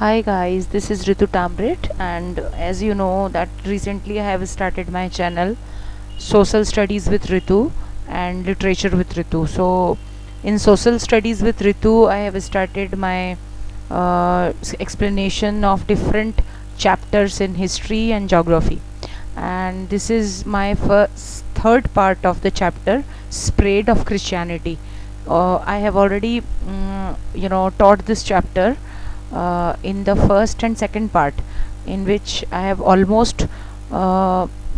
Hi guys, this is Ritu Tamrit, and as you know that recently I have started my channel Social Studies with Ritu and Literature with Ritu. So in Social Studies with Ritu I have started my explanation of different chapters in history and geography, and this is my first third part of the chapter Spread of Christianity. I have already taught this chapter in the first and second part, in which I have almost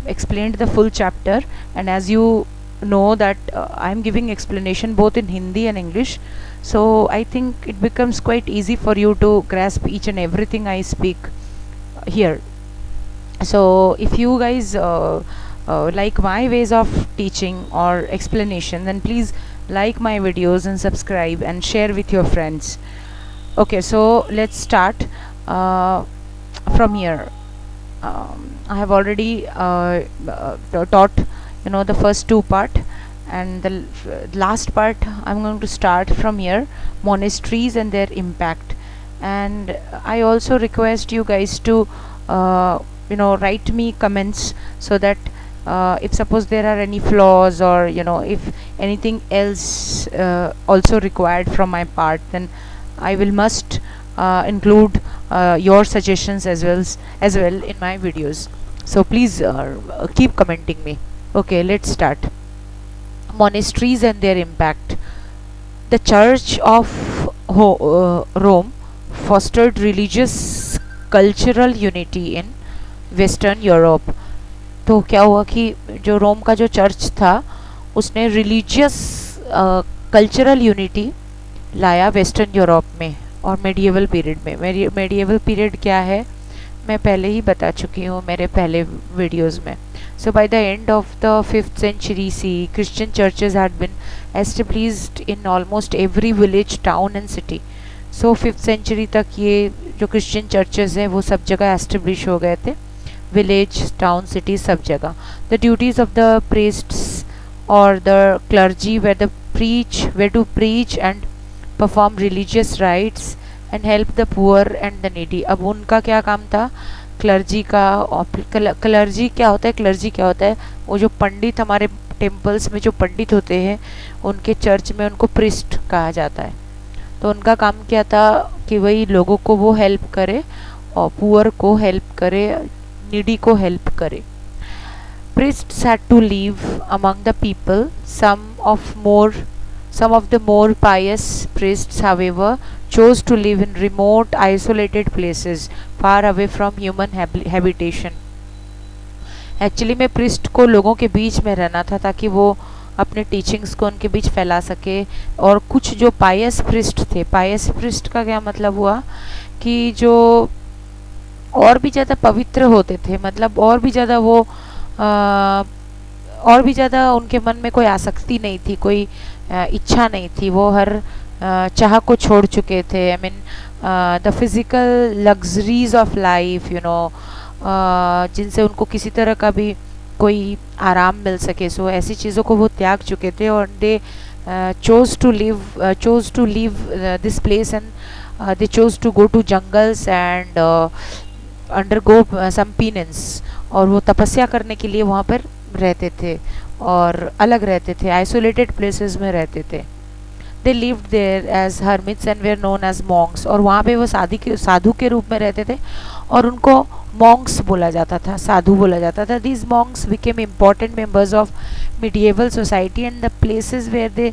explained the full chapter. And as you know that I am giving explanation both in Hindi and English, so I think it becomes quite easy for you to grasp each and everything I speak here. So if you guys like my ways of teaching or explanation, then please like my videos and subscribe and share with your friends. Okay, so let's start from here. I have already taught the first two part, and the last part I'm going to start from here, monasteries and their impact. And I also request you guys to write me comments, so that if suppose there are any flaws, or if anything else also required from my part, then I will must include your suggestions as well in my videos. So please keep commenting me. Okay, let's start. Monasteries and their impact. The Church of Rome fostered religious cultural unity in Western Europe. तो क्या हुआ कि जो रोम का जो church था उसने religious cultural unity लाया वेस्टर्न यूरोप में और मेडिएवल पीरियड में. मेडिएवल पीरियड क्या है मैं पहले ही बता चुकी हूँ मेरे पहले वीडियोस में. So by the end of the 5th century CE, Christian churches had been established in almost every village, town and city. So 5th century तक ये जो क्रिश्चियन चर्चेज हैं वो सब जगह एस्टेब्लिश हो गए थे, विलेज, टाउन, सिटी, सब जगह. The duties of the priests और the clergy were to preach and perform religious rites and help the poor and the needy. अब उनका क्या काम था क्लर्जी का. क्लर्जी क्या होता है? क्लर्जी क्या होता है? वो जो पंडित हमारे टेम्पल्स में जो पंडित होते हैं उनके चर्च में उनको प्रिस्ट कहा जाता है. तो उनका काम क्या था कि वही लोगों को वो हेल्प करे और पुअर को हेल्प करे, नीडी को हेल्प करे. Priests had to live among the people. Some of the more pious priests, however, chose to live in remote, isolated places, far away from human habitation. Actually में priest को लोगों के बीच में रहना था ताकि वो अपने टीचिंग्स को उनके बीच फैला सके. और कुछ जो पायस प्रिस्ट थे, पायस प्रिस्ट का क्या मतलब हुआ कि जो और भी ज़्यादा पवित्र होते थे, मतलब और भी ज़्यादा वो और भी ज़्यादा उनके मन में कोई आसक्ति नहीं थी, कोई इच्छा नहीं थी. वो हर चाह को छोड़ चुके थे. I mean the physical luxuries of life, जिनसे उनको किसी तरह का भी कोई आराम मिल सके. सो ऐसी चीज़ों को वो त्याग चुके थे और दे chose to leave this place, and they chose to go to jungles and undergo some penance. और वो तपस्या करने के लिए वहाँ पर रहते थे और अलग रहते थे, आइसोलेटेड प्लेसेस में रहते थे. They lived there as hermits and were known as monks. और वहाँ पे वो साधु के रूप में रहते थे और उनको मॉन्क्स बोला जाता था, साधु बोला जाता था. These Monks became important members of medieval society, and the places where they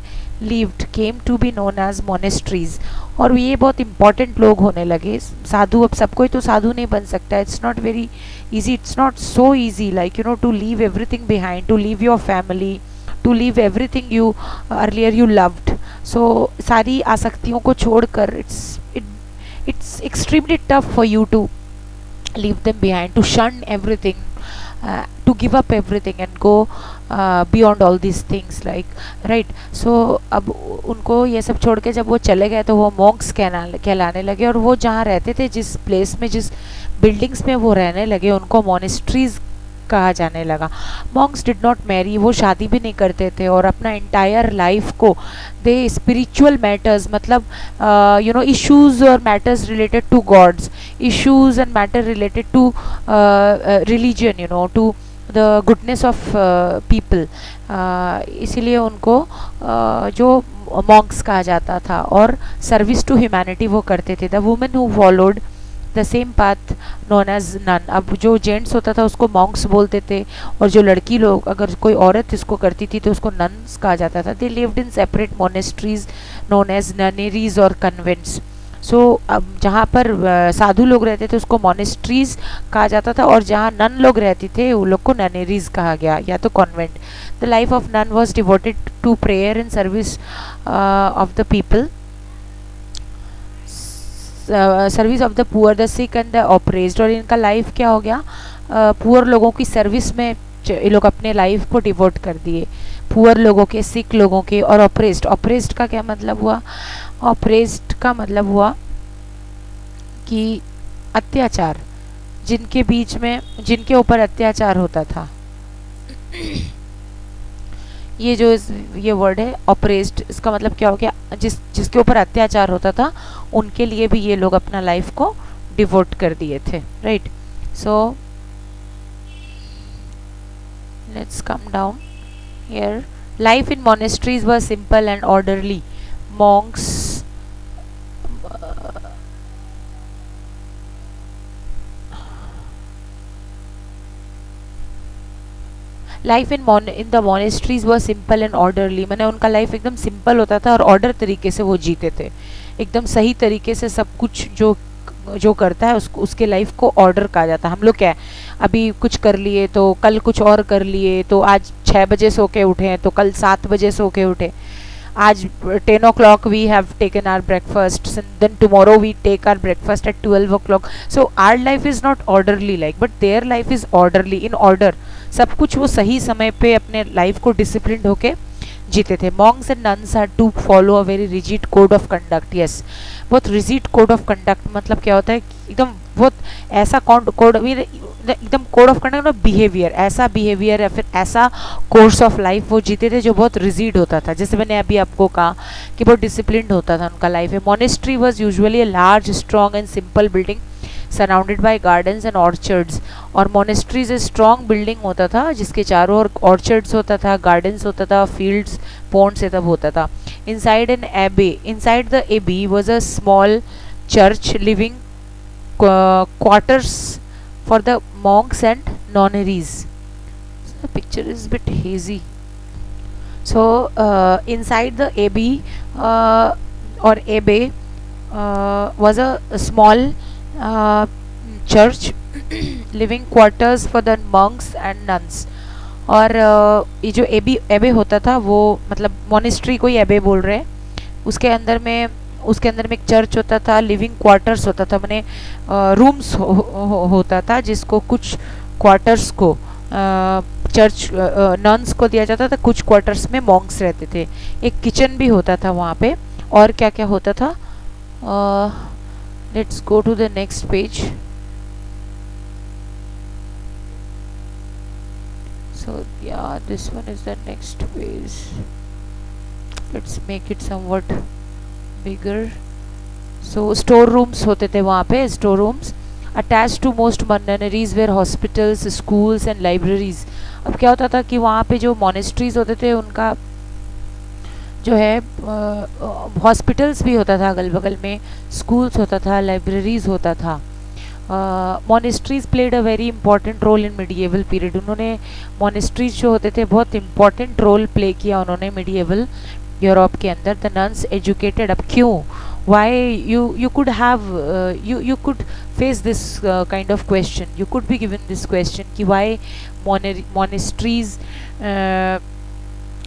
lived came to be known as monasteries. और ये बहुत important लोग होने लगे साधु. अब सब कोई तो साधु नहीं बन सकता. It's not very easy, it's not so easy like to leave everything behind, to leave your family, to leave everything you earlier you loved. So सारी आसक्तियों को छोड़कर it's extremely tough for you to leave them behind, to shun everything, to give up everything and go beyond all these things, like right. So अब उनको ये सब छोड़ के जब वो चले गए तो वो मॉन्क्स कहलाने लगे. और वो जहाँ रहते थे, जिस प्लेस में, जिस बिल्डिंग्स में वो रहने लगे, उनको मोनेस्ट्रीज कहा जाने लगा. मॉन्क्स डिड नॉट मैरी, वो शादी भी नहीं करते थे और अपना इंटायर लाइफ को दे स्पिरिचुअल मैटर्स, मतलब इश्यूज और matters related to gods, issues and matter related to religion, you know, to the goodness of people. इसीलिए उनको जो monks कहा जाता था, और service to humanity वो करते थे. The women who followed the same path known as nun. अब जो जेंट्स होता था उसको मॉन्क्स बोलते थे, और जो लड़की लोग, अगर कोई औरत इसको करती थी तो उसको नन्स कहा जाता था. They lived in separate monasteries known as nunneries और कन्वेंट्स. सो अब जहाँ पर साधु लोग रहते थे उसको मोनेस्ट्रीज कहा जाता था, और जहाँ नन लोग रहते थे उन लोग को ननेरीज कहा गया, या तो convent. The life of nun was devoted to prayer in service of the people, service of the poor, the sick and the oppressed. और इनका लाइफ क्या हो गया, पुअर लोगों की सर्विस में ये लोग अपने लाइफ को डिवोट कर दिए. पुअर लोगों के, सिक लोगों के, और ऑपरेस्ड. ऑपरेस्ड का क्या मतलब हुआ, ऑपरेस्ड का मतलब हुआ कि अत्याचार, जिनके बीच में, जिनके ऊपर अत्याचार होता था. ये जो ये वर्ड है ऑपरेस्ड, इसका मतलब क्या हो गया, जिसके ऊपर अत्याचार होता था उनके लिए भी ये लोग अपना लाइफ को डिवोट कर दिए थे. Right. So let's come down here. Life in monasteries was simple and orderly. Monks life in the monasteries वो सिंपल एंड ऑर्डरली. मैंने उनका लाइफ एकदम सिंपल होता था और ऑर्डर तरीके से वो जीते थे, एकदम सही तरीके से. सब कुछ जो करता है उसके लाइफ को ऑर्डर कहा जाता है. हम लोग क्या है, अभी कुछ कर लिए तो कल कुछ और कर लिए, तो आज 6 बजे सो के उठे हैं तो कल 7 बजे सो के उठे. आज 10 o'clock we have taken our breakfast, and then tomorrow we take our breakfast at 12 o'clock. So our life is not orderly like, but their life is orderly, in order. सब कुछ वो सही समय पे अपने लाइफ को डिसिप्लिन होके जीते थे. Monks and nuns had to follow a very rigid code of conduct. Yes, बहुत रिजिड कोड ऑफ कंडक्ट मतलब क्या होता है, एकदम बहुत ऐसा कोड, एकदम कोड ऑफ कंडक्ट, बिहेवियर, ऐसा बिहेवियर या फिर ऐसा कोर्स ऑफ लाइफ वो जीते थे जो बहुत रिजिड होता था. जैसे मैंने अभी आपको कहा कि बहुत डिसिप्लिन होता था उनका लाइफ है. Monastery was usually a large, strong and simple building surrounded by gardens and orchards. और मोनेस्ट्रीज स्ट्रॉन्ग बिल्डिंग होता था जिसके चारों ओर ऑर्चर्ड्स होता था, गार्डन्स होता था, फील्ड्स, पॉन्ड्स ये सब होता था. Inside an abbey, inside the abbey was a small church, living quarters for the monks and nunneries. So the picture is a bit hazy. So inside the abbey or abbey was a small church, living quarters for the monks and nuns. और ये जो एबे होता था वो मतलब monastery को ही एबे बोल रहे हैं. उसके अंदर में एक चर्च होता था, लिविंग क्वार्टर्स होता था, मैंने रूम्स होता था जिसको कुछ क्वार्टर्स को चर्च नन्स को दिया जाता था, कुछ क्वार्टर्स में मॉन्क्स रहते थे. एक किचन भी होता था वहाँ पे. और क्या क्या होता था, let's go to the next page. So yeah, this one is the next page. Let's make it somewhat bigger. So store rooms होते थे वहाँ पे, store rooms attached to most nunneries were hospitals, schools and libraries. अब क्या होता था कि वहाँ पे जो monasteries होते थे उनका जो है हॉस्पिटल्स भी होता था अगल बगल में, स्कूल्स होता था, लाइब्रेरीज होता था. Monasteries played a very important role in medieval period. उन्होंने मोनेस्ट्रीज जो होते थे बहुत इंपॉर्टेंट रोल प्ले किया उन्होंने मिडिएवल यूरोप के अंदर. The nuns educated. अब क्यों, Y you could have you could face this kind of question, you could be given this question कि why monasteries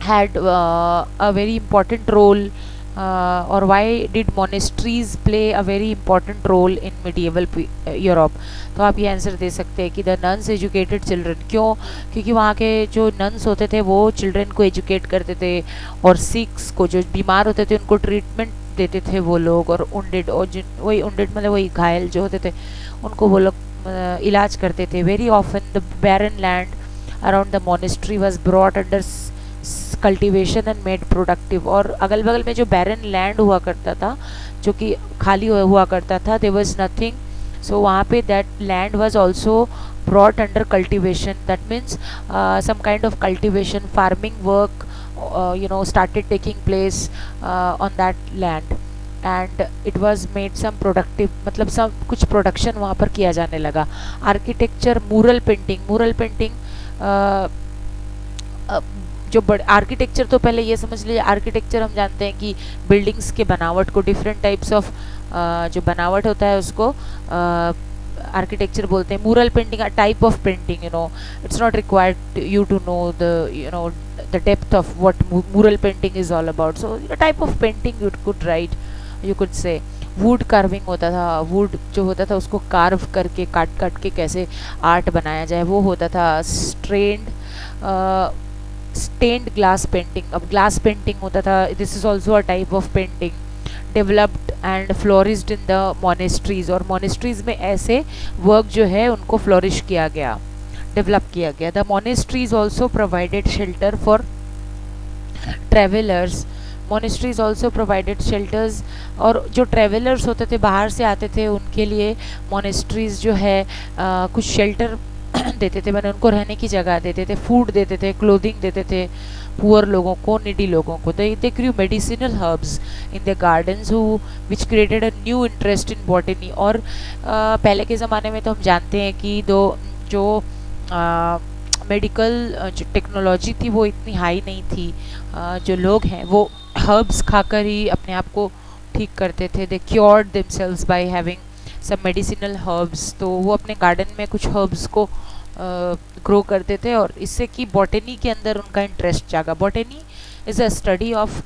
had a very important role, or why did monasteries play a very important role in medieval Europe. तो आप ये answer दे सकते हैं कि the nuns educated children. क्यों, क्योंकि वहाँ के जो नन्स होते थे वो चिल्ड्रन को एजुकेट करते थे, और सिक्स को जो बीमार होते थे उनको ट्रीटमेंट देते थे वो लोग, और उंडेड, और वही उंडेड मतलब वही घायल जो होते थे उनको वो लोग इलाज करते थे. Very often the barren land around the monastery was brought under cultivation and made productive. और अगल बगल में जो बैरन लैंड हुआ करता था, जो कि खाली हुआ करता था, देयर वाज नथिंग सो वहाँ पे that land was also brought under cultivation. That means some kind of cultivation, farming work, started taking place on that land, and it was made some productive, मतलब सब कुछ production वहाँ पर किया जाने लगा. आर्किटेक्चर, मूरल पेंटिंग जो बड़े आर्किटेक्चर, तो पहले ये समझ लीजिए, आर्किटेक्चर हम जानते हैं कि बिल्डिंग्स के बनावट को, डिफरेंट टाइप्स ऑफ जो बनावट होता है उसको आर्किटेक्चर बोलते हैं. Mural painting, type of painting, it's not required you to know the depth of what mural painting is all about. So type of painting you could write, you could say. Wood carving होता था, would जो होता था उसको curve करके, काट के कैसे आर्ट बनाया जाए, वो होता था. स्टेन्ड ग्लास पेंटिंग, अब ग्लास पेंटिंग होता था. This is also a type of painting. Developed and flourished in the monasteries, और मोनेस्ट्रीज में ऐसे वर्क जो है उनको फ्लोरिश किया गया, डेवलप किया गया. The monasteries also provided shelter for travellers. Monasteries also provided shelters, और जो ट्रेवलर्स होते थे, बाहर से आते थे, उनके लिए मोनेस्ट्रीज जो है कुछ शेल्टर देते थे, मैंने उनको रहने की जगह देते थे, फूड देते थे, क्लोथिंग देते थे पुअर लोगों को, नीडी लोगों को. They grew medicinal herbs in the gardens which created a new interest in botany. और पहले के ज़माने में तो हम जानते हैं कि जो मेडिकल जो टेक्नोलॉजी थी वो इतनी हाई नहीं थी. जो लोग हैं वो हर्ब्स खाकर ही अपने आप को ठीक करते थे. दे क्योर्ड देमसेल्व्स बाय हैविंग सब मेडिसिनल हर्ब्स. तो वो अपने गार्डन में कुछ हर्ब्स को ग्रो करते थे, और इससे कि बॉटनी के अंदर उनका इंटरेस्ट जागा. Botany is a study of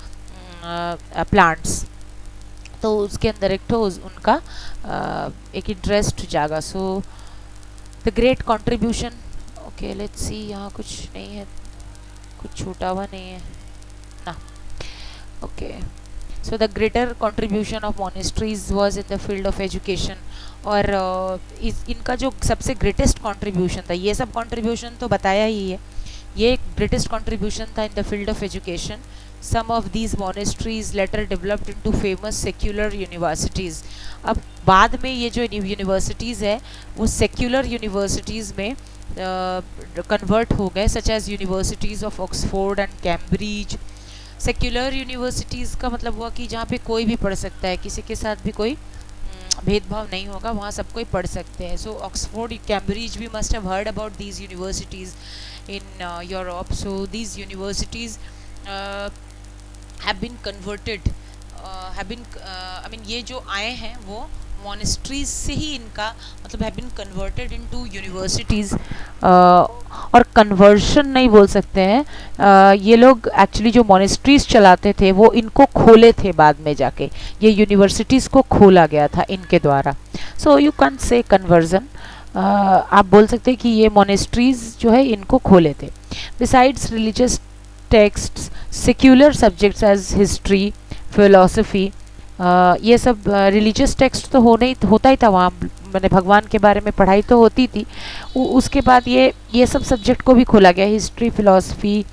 plants, तो उसके अंदर एक तो उनका एक इंटरेस्ट जागा. So the great contribution. Okay, let's see, यहाँ कुछ नहीं है, कुछ छूटा हुआ नहीं है ना. Okay, so the greater contribution of monasteries was in the field of education. और इनका जो सबसे ग्रेटेस्ट कंट्रीब्यूशन था, ये सब कंट्रीब्यूशन तो बताया ही है, ये एक ग्रेटेस्ट कंट्रीब्यूशन था in the field of education. Some of these monasteries later developed into famous secular universities. अब बाद में ये जो यूनिवर्सिटीज़ है वो सेक्युलर यूनिवर्सिटीज़ में कन्वर्ट हो गए, such as universities of Oxford and Cambridge. Secular universities का मतलब हुआ कि जहाँ पे कोई भी पढ़ सकता है, किसी के साथ भी कोई भेदभाव नहीं होगा, वहाँ सब कोई पढ़ सकते हैं. So Oxford, Cambridge, we must have heard about these universities in Europe. So these universities have been converted, ये जो आए हैं वो मोनेस्ट्रीज से ही इनका मतलब have been converted into universities. और कन्वर्शन नहीं बोल सकते हैं, ये लोग एक्चुअली जो मोनेस्ट्रीज चलाते थे वो इनको खोले थे बाद में जाके, ये यूनिवर्सिटीज़ को खोला गया था इनके द्वारा. So you can say conversion, आप बोल सकते हैं कि ये मोनेस्ट्रीज जो है इनको खोले थे. Besides religious texts, secular subjects as history, philosophy, ये सब रिलीजियस टेक्स्ट तो होता ही था वहाँ, मैंने भगवान के बारे में पढ़ाई तो होती थी. उसके बाद ये सब सब्जेक्ट को भी खोला गया, हिस्ट्री, फिलॉसफी,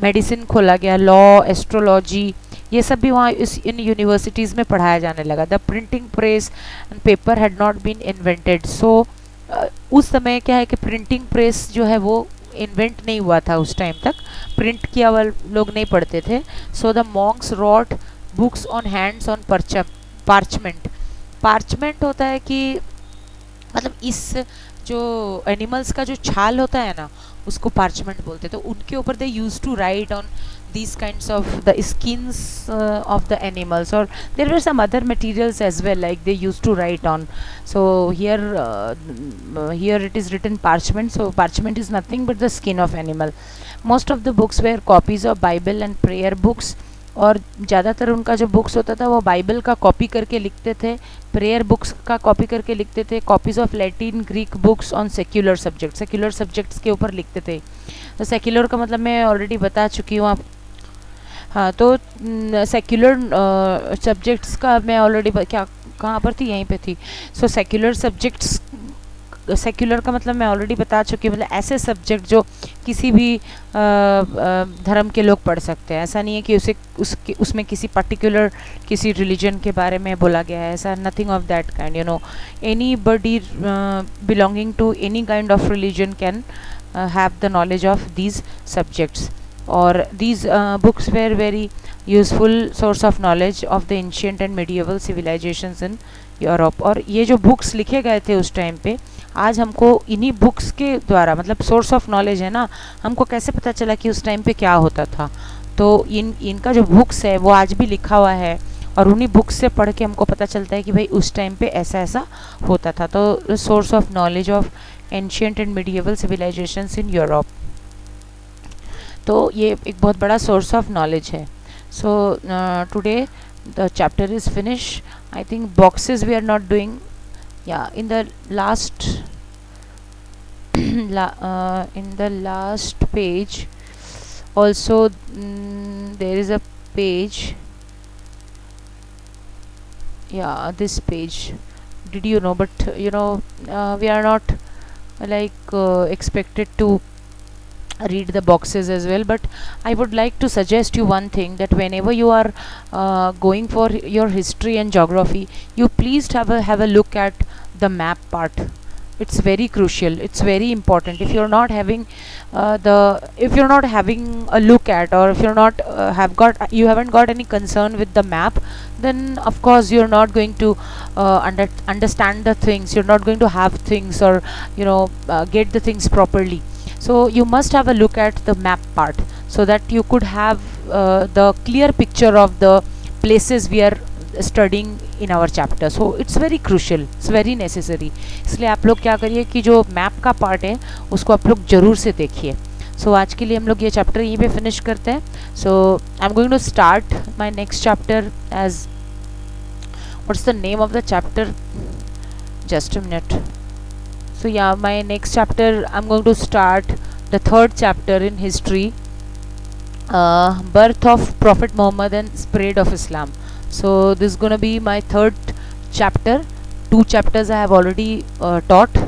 मेडिसिन खोला गया, लॉ, एस्ट्रोलॉजी, ये सब भी वहाँ इन यूनिवर्सिटीज़ में पढ़ाया जाने लगा. The printing press and paper had not been invented. So उस समय क्या है कि प्रिंटिंग प्रेस जो है वो इन्वेंट नहीं हुआ था उस टाइम तक, प्रिंट किया हुआ लोग नहीं पढ़ते थे. So the monks wrote books on hands on parchment. Parchment होता है कि मतलब इस जो एनिमल्स का जो छाल होता है ना उसको पार्चमेंट बोलते हैं. तो उनके ऊपर they used to write on these kinds of the skins of the animals, or there were some other materials as well like they used to write on. So here it is written parchment. So parchment is nothing but the skin of animal. Most of the books were copies of Bible and prayer books. और ज़्यादातर उनका जो books होता था वो Bible का copy करके लिखते थे, प्रेयर बुक्स का कॉपी करके लिखते थे, copies of Latin Greek books on secular subjects के ऊपर लिखते थे. तो सेक्युलर का मतलब मैं ऑलरेडी बता चुकी हूँ आप. हाँ, तो सेक्युलर सब्जेक्ट्स का मैं ऑलरेडी क्या कहाँ पर थी, यहीं पे थी. सो सेक्युलर सब्जेक्ट्स सेक्युलर का मतलब मैं ऑलरेडी बता चुकी हूँ, मतलब ऐसे सब्जेक्ट जो किसी भी धर्म के लोग पढ़ सकते हैं। ऐसा नहीं है कि उसमें किसी पर्टिकुलर किसी रिलीजन के बारे में बोला गया है, ऐसा nothing of that kind, you know. Anybody belonging to any kind of religion can have the knowledge of these subjects, or these books were very useful source of knowledge of the ancient and medieval civilizations in Europe. और ये जो books लिखे गए थे उस time पे, आज हमको इन्हीं बुक्स के द्वारा, मतलब सोर्स ऑफ नॉलेज है ना, हमको कैसे पता चला कि उस टाइम पे क्या होता था। तो इनका जो बुक्स है वो आज भी लिखा हुआ है, और उन्हीं बुक्स से पढ़ के हमको पता चलता है कि भाई उस टाइम पे ऐसा ऐसा होता था। तो source of knowledge of ancient and medieval civilisations in Europe, तो ये एक बहुत बड़ा सोर्स ऑफ नॉलेज है। So today the chapter is finish. I think boxes we are not doing. Yeah, in the last in the last page also, there is a page. Yeah, this page, did you know? But you know, we are not like expected to read the boxes as well, but I would like to suggest you one thing, that whenever you are going for your history and geography, you please have a look at the map part. It's very crucial, it's very important. If you're not having if you're not having a look at, or if you're not you haven't got any concern with the map, then of course you're not going to understand the things, you're not going to have things, or you know, get the things properly. So you must have a look at the map part, so that you could have the clear picture of the places we are studying in our chapter. So it's very crucial, it's very necessary. इसलिए आप लोग क्या करिए कि जो map का part है उसको आप लोग ज़रूर से देखिए। सो आज के लिए हम लोग ये चैप्टर यहीं पे फिनिश करते हैं। So I am going to start my next chapter as, what's the name of the chapter, just a minute. So yeah, my next chapter I'm going to start the third chapter in history, birth of Prophet Muhammad and spread of Islam. So this is going to be my third chapter. 2 chapters I have already taught.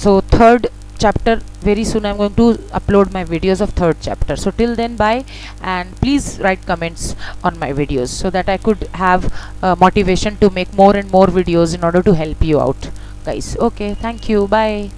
So third chapter, very soon I'm going to upload my videos of third chapter. So till then, bye, and please write comments on my videos so that I could have motivation to make more and more videos in order to help you out, guys. Okay, thank you, bye.